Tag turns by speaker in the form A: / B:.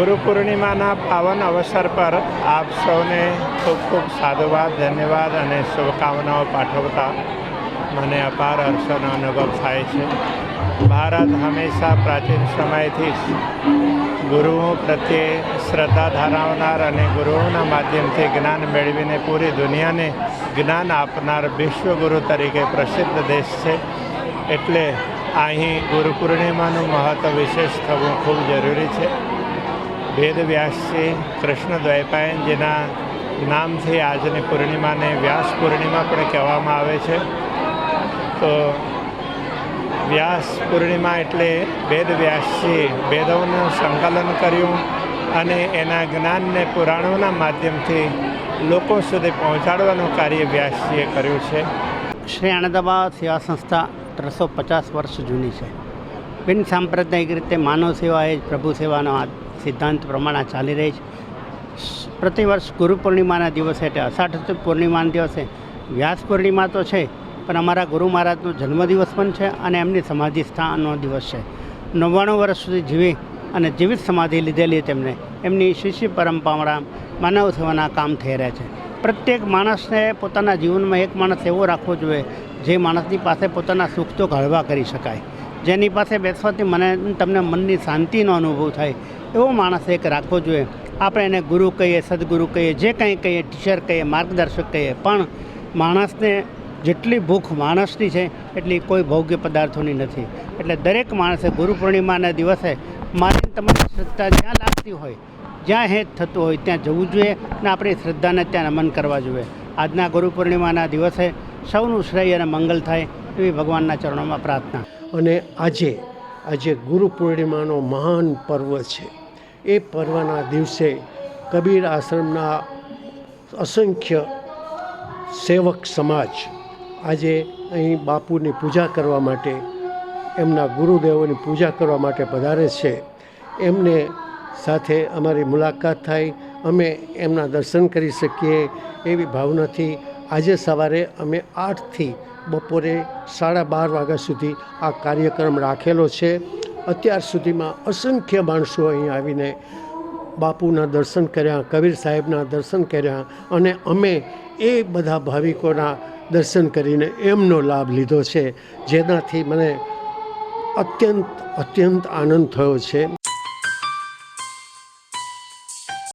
A: ગુરુ પૂર્ણિમાના પાવન અવસર પર આપ સૌને ખૂબ ખૂબ સાધુવાદ, ધન્યવાદ અને શુભકામનાઓ પાઠવતા મને અપાર હર્ષનો અનુભવ થાય છે. ભારત હંમેશા પ્રાચીન સમયથી જ ગુરુઓ પ્રત્યે શ્રદ્ધા ધરાવનાર અને ગુરુઓના માધ્યમથી જ્ઞાન મેળવીને પૂરી દુનિયાને જ્ઞાન આપનાર વિશ્વગુરુ તરીકે પ્રસિદ્ધ દેશ છે. એટલે અહીં ગુરુ પૂર્ણિમાનું મહત્ત્વ વિશેષ થવું ખૂબ જરૂરી છે. વેદવ્યાસજી કૃષ્ણ દ્વૈપાયન જેના નામથી આજની પૂર્ણિમાને વ્યાસ પૂર્ણિમા પણ કહેવામાં આવે છે. તો વ્યાસ પૂર્ણિમા એટલે વેદવ્યાસજી વેદોનું સંકલન કર્યું અને એના જ્ઞાનને પુરાણોના માધ્યમથી લોકો સુધી પહોંચાડવાનું કાર્ય વ્યાસજીએ કર્યું છે.
B: શ્રી આનંદબા સેવા સંસ્થા 350 વર્ષ જૂની છે. બિન સાંપ્રદાયિક રીતે માનવ સેવા એ જ પ્રભુ સેવાનો સિદ્ધાંત પ્રમાણે ચાલી રહી છે. પ્રતિવર્ષ ગુરુ પૂર્ણિમાના દિવસે એટલે અષાઢ પૂર્ણિમાના દિવસે વ્યાસ પૂર્ણિમા તો છે, પણ અમારા ગુરુ મહારાજનો જન્મદિવસ પણ છે અને એમની સમાધિ સ્થાનનો દિવસ છે. 99 વર્ષ સુધી જીવી અને જીવિત સમાધિ લીધેલી તેમને એમની શિષ્ય પરંપરા માનવ સેવાના કામ થઈ રહ્યા છે. પ્રત્યેક માણસને પોતાના જીવનમાં એક માણસ એવો રાખવો જોઈએ જે માણસની પાસે પોતાના સુખ તો હળવા કરી શકાય, જેની પાસે બેસવાથી તમને મનની શાંતિનો અનુભવ થાય એવો માણસ એક રાખવો જોઈએ. આપણે એને ગુરુ કહીએ, સદગુરુ કહીએ, જે કંઈ કહીએ, ટીચર કહીએ, માર્ગદર્શક કહીએ, પણ માણસને જેટલી ભૂખ માણસની છે એટલી કોઈ ભોગ્ય પદાર્થોની નથી. એટલે દરેક માણસે ગુરુ પૂર્ણિમાના દિવસે મારી તમારી શ્રદ્ધા જ્યાં લાગતી હોય, જ્યાં હેત થતું હોય ત્યાં જવું જોઈએ અને આપણી શ્રદ્ધાને ત્યાં નમન કરવા જોઈએ. આજના ગુરુ પૂર્ણિમાના દિવસે સૌનું શ્રેય અને મંગલ થાય એવી ભગવાનના ચરણોમાં પ્રાર્થના.
C: અને આજે ગુરુ પૂર્ણિમાનો મહાન પર્વ છે. એ પર્વના દિવસે કબીર આશ્રમના અસંખ્ય સેવક સમાજ આજે અહીં બાપુની પૂજા કરવા માટે, એમના ગુરુદેવોની પૂજા કરવા માટે પધારે છે. એમને સાથે અમારી મુલાકાત થાય, અમે એમના દર્શન કરી શકીએ એવી ભાવનાથી આજે સવારે અમે 8થી બપોરે 12:30 વાગ્યા સુધી આ કાર્યક્રમ રાખેલો છે. અત્યાર સુધીમાં અસંખ્ય માણસો અહીં આવીને બાપુના દર્શન કર્યા, કબીર સાહેબના દર્શન કર્યા અને અમે એ બધા ભાવિકોના દર્શન કરીને એમનો લાભ લીધો છે, જેનાથી મને અત્યંત આનંદ થયો છે.